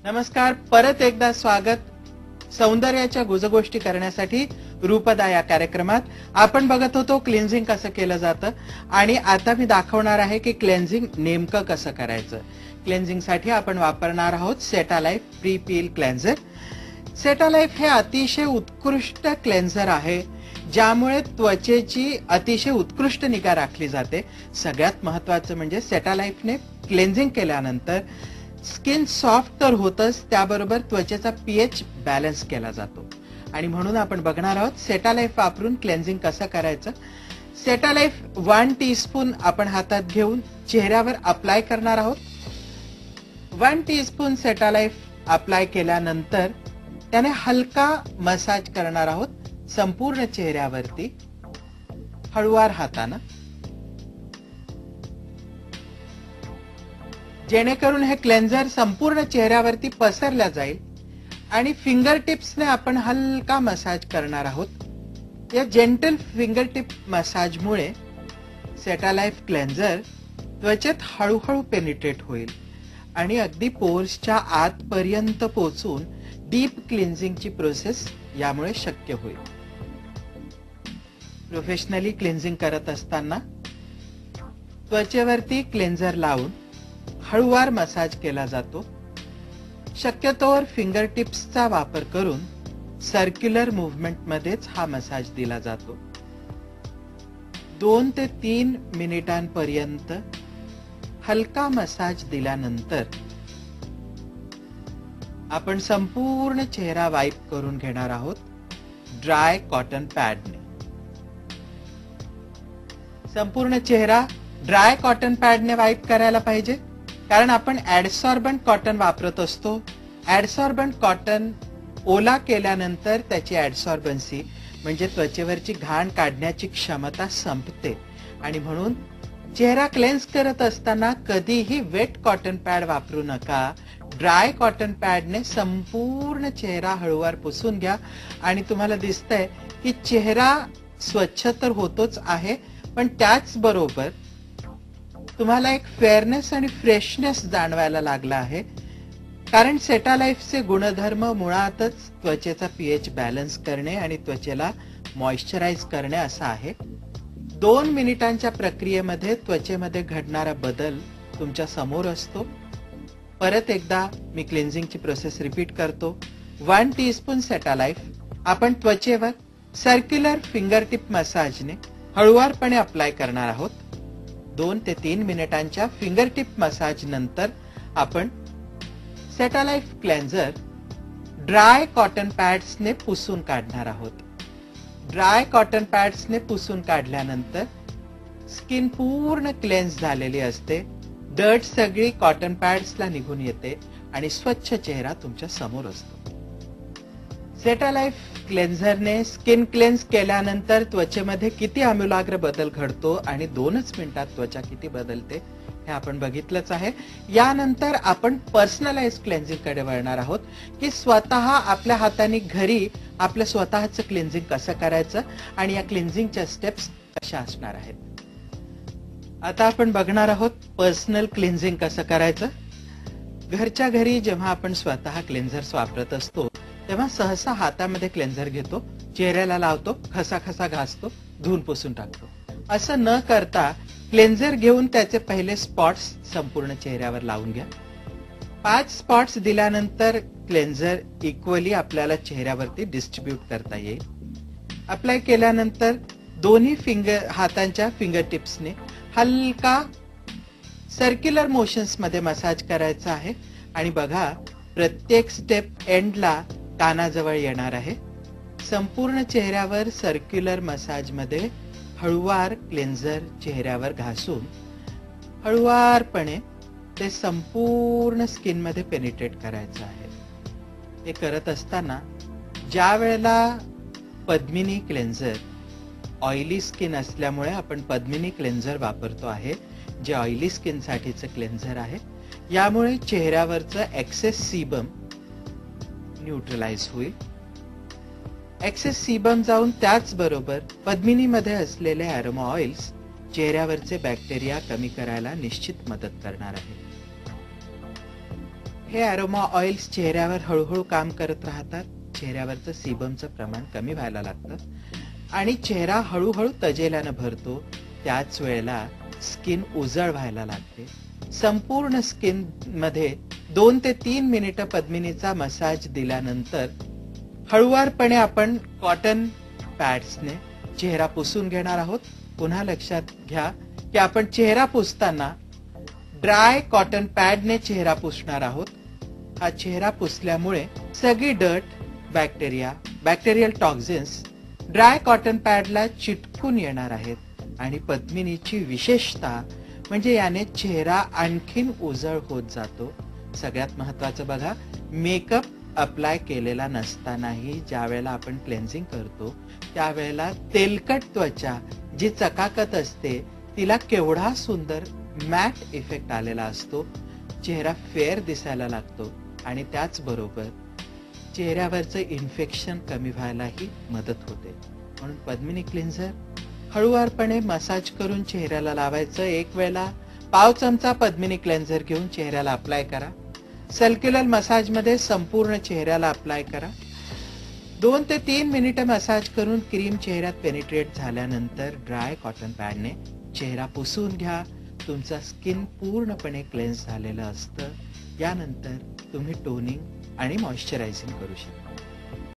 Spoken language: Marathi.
नमस्कार, परत एकदा स्वागत सौंदर्याच्या गुजगोष्टी करण्यासाठी रूपदा या कार्यक्रमात. आपण बघत होतो क्लिन्झिंग कसं केलं जातं आणि आता मी दाखवणार आहे की क्लेन्झिंग नेमकं कसं करायचं. क्लेन्झिंग साठी आपण वापरणार आहोत सेटालाइफ प्री पील क्लेन्झर. सेटालाइफ हे अतिशय उत्कृष्ट क्लेन्झर आहे ज्यामुळे त्वचेची अतिशय उत्कृष्ट निगा राखली जाते. सगळ्यात महत्त्वाचं म्हणजे सेटालाइफने क्लेन्झिंग केल्यानंतर स्किन सॉफ्ट तर होतच, त्याबरोबर त्वचेचा पीएच बॅलन्स केला जातो. आणि म्हणून आपण बघणार आहोत सेटालाइफ वापरून क्लेन्झिंग कसं करायचं. सेटालाइफ 1 टीस्पून आपण हातात घेऊन चेहऱ्यावर अप्लाय करणार आहोत. 1 टीस्पून सेटालाइफ अप्लाय केल्यानंतर त्याने हलका मसाज करणार आहोत संपूर्ण चेहऱ्यावरती हळूवार हाताने, जेणेकरून हे क्लेन्झर संपूर्ण चेहऱ्यावरती पसरला जाईल. आणि फिंगर टिप्सने आपण हलका मसाज करणार आहोत. या जेंटल फिंगर टिप मसाजमुळे सेटालाइफ क्लेन्झर त्वचेत हळूहळू पेनिट्रेट होईल आणि अगदी पोर्सच्या आतपर्यंत पोहोचून डीप क्लिन्झिंगची प्रोसेस यामुळे शक्य होईल. प्रोफेशनली क्लिन्झिंग करत असताना त्वचेवरती क्लेन्झर लावून हळूवार मसाज केला जातो. शक्यतोवर फिंगर टिप्सचा वापर करून सर्क्युलर मूव्हमेंट मध्येच हा मसाज दिला जातो. 2 ते 3 मिनिटांपर्यंत हलका मसाज दिल्यानंतर आपण संपूर्ण चेहरा वाइप करून घेणार आहोत ड्राय कॉटन पॅडने. संपूर्ण चेहरा ड्राय कॉटन पॅडने वाइप करायला पाहिजे, कारण आपण ऍडसॉर्बंट कॉटन वापरत असतो. ऍडसॉर्बंट कॉटन ओला केल्यानंतर त्याची ऍडसॉर्बन्सी म्हणजे त्वचेवरची घाण काढण्याची क्षमता संपते आणि म्हणून चेहरा क्लेन्स करत असताना कधीही वेट कॉटन पॅड वापरू नका. ड्राय कॉटन पॅडने संपूर्ण चेहरा हळूवार पुसून घ्या आणि तुम्हाला दिसतंय की चेहरा स्वच्छ तर होतोच आहे, पण त्याचबरोबर तुम्हाला एक फेअरनेस आणि फ्रेशनेस जाणवायला लागला आहे, कारण सेटालाइफचे गुणधर्म मुळातच त्वचेचा पीएच बॅलन्स करणे आणि त्वचेला मॉइश्चराइज करणे असा आहे. 2 मिनिटांच्या प्रक्रियेमध्ये त्वचेमध्ये घडणारा बदल तुमच्या समोर असतो. परत एकदा मी क्लिन्झिंगची प्रोसेस रिपीट करतो. 1 टीस्पून सेटालाइफ आपण त्वचेवर सर्क्युलर फिंगर टिप मसाजने हळूवारपणे अप्लाय करणार आहोत. 2 ते 3 मिनिटांच्या फिंगर टिप मसाज नंतर आपण सेटालाइफ क्लेन्झर ड्राय कॉटन पॅड्सने पुसून काढणार आहोत. ड्राय कॉटन पॅड्सने पुसून काढल्यानंतर स्किन पूर्ण क्लेन्स झालेली असते. डर्ट सगळी कॉटन पॅड्सला निघून येते आणि स्वच्छ चेहरा तुमच्या समोर असतो. सेटालाइफ क्लेन्झरने स्किन क्लेन्स केल्यानंतर त्वचेमध्ये किती आमूलाग्र बदल घडतो आणि 2च मिनिटात त्वचा किती बदलते हे आपण बघितलंच आहे. यानंतर आपण पर्सनलाइज क्लेन्झिंग कडे वळणार आहोत की स्वतः आपल्या हाताने घरी आपलं स्वतःचं क्लिन्झिंग कसं करायचं आणि या क्लिन्झिंगच्या स्टेप्स कशा असणार आहेत. आता आपण बघणार आहोत पर्सनल क्लिन्झिंग कसं करायचं. घरच्या घरी जेव्हा आपण स्वतः क्लेन्झर्स वापरत असतो तेव्हा सहसा हातामध्ये क्लेन्झर घेतो, चेहऱ्याला लावतो, खसा घासतो, धुवून पुसून टाकतो. असं न करता क्लेन्झर घेऊन त्याचे पहिले स्पॉट्स संपूर्ण चेहऱ्यावर लावून घ्या. 5 स्पॉट्स दिल्यानंतर क्लेन्झर इक्वली आपल्याला चेहऱ्यावरती डिस्ट्रीब्यूट करता येईल. अप्लाय केल्यानंतर दोन्ही हातांच्या फिंगर टिप्सने हलका सर्क्युलर मोशन्स मध्ये मसाज करायचा आहे. आणि बघा, प्रत्येक स्टेप एंडला कानाजवळ येणार आहे. संपूर्ण चेहऱ्यावर सर्क्युलर मसाज मध्ये हळूवार क्लेन्झर चेहऱ्यावर घासून हळूवारपणे ते संपूर्ण स्किन मध्ये पेनिट्रेट करायचं आहे. हे करत असताना ज्या वेळेला पद्मिनी क्लेन्झर, ऑइली स्किन असल्यामुळे आपण पद्मिनी क्लेन्झर वापरतो आहे, जे ऑइली स्किन साठीचं क्लेन्झर आहे. यामुळे चेहऱ्यावरचं एक्सेस सीबम न्यूट्रलाइज होईल. एक्सेस सीबम जाऊन त्याचबरोबर पद्मिनीमध्ये असलेले अरोमा ऑइल्स चेहऱ्यावरचे बॅक्टेरिया कमी करायला निश्चित मदत करणार आहे. हे अरोमा ऑइल्स चेहऱ्यावर हळूहळू काम करत राहतात. चेहऱ्यावरचं सीबमचं प्रमाण कमी व्हायला लागतं आणि चेहरा हळूहळू तजेल्यानं भरतो. त्याच वेळेला स्किन उजळ व्हायला लागते. संपूर्ण स्किन मध्ये 2 ते 3 मिनिटं पद्मिनीचा मसाज दिल्यानंतर हळुवारपणे आपण कॉटन पॅड्सने चेहरा पुसून घेणार आहोत. पुन्हा लक्षात घ्या की आपण चेहरा पुसताना ड्राय कॉटन पॅडने चेहरा पुसणार आहोत. हा चेहरा पुसल्यामुळे सगळी dirt, bacterial toxins dry cotton पॅडला चिटकून येणार आहेत आणि पद्मिनीची विशेषता म्हणजे याने चेहरा आणखीन उजळ होत जातो. सगळ्यात महत्वाचं बघा, मेकअप अप्लाय केलेला नसतानाही ज्या वेळेला आपण क्लेन्झिंग करतो त्यावेळेला तेलकट त्वचा जी चकाकत असते तिला केवढा सुंदर मॅट इफेक्ट आलेला असतो. चेहरा फेअर दिसायला लागतो आणि त्याचबरोबर चेहऱ्यावरचं इन्फेक्शन कमी व्हायलाही मदत होते. म्हणून पद्मिनी क्लिन्झर हळुवारपणे मसाज करून चेहऱ्याला लावायचं. एक वेळेला पाव चमचा पद्मिनी क्लेन्झर घेऊन चेहऱ्याला अप्लाय करा. सर्क्युलर मसाज मध्ये संपूर्ण चेहऱ्याला अप्लाय करा. 2 ते 3 मिनिटं मसाज करून क्रीम चेहऱ्यात पेनिट्रेट झाल्यानंतर ड्राय कॉटन पॅडने चेहरा पुसून घ्या. तुमचा स्किन पूर्णपणे क्लेन्स झालेलं असतं. यानंतर तुम्ही टोनिंग आणि मॉइश्चरायझिंग करू शकता.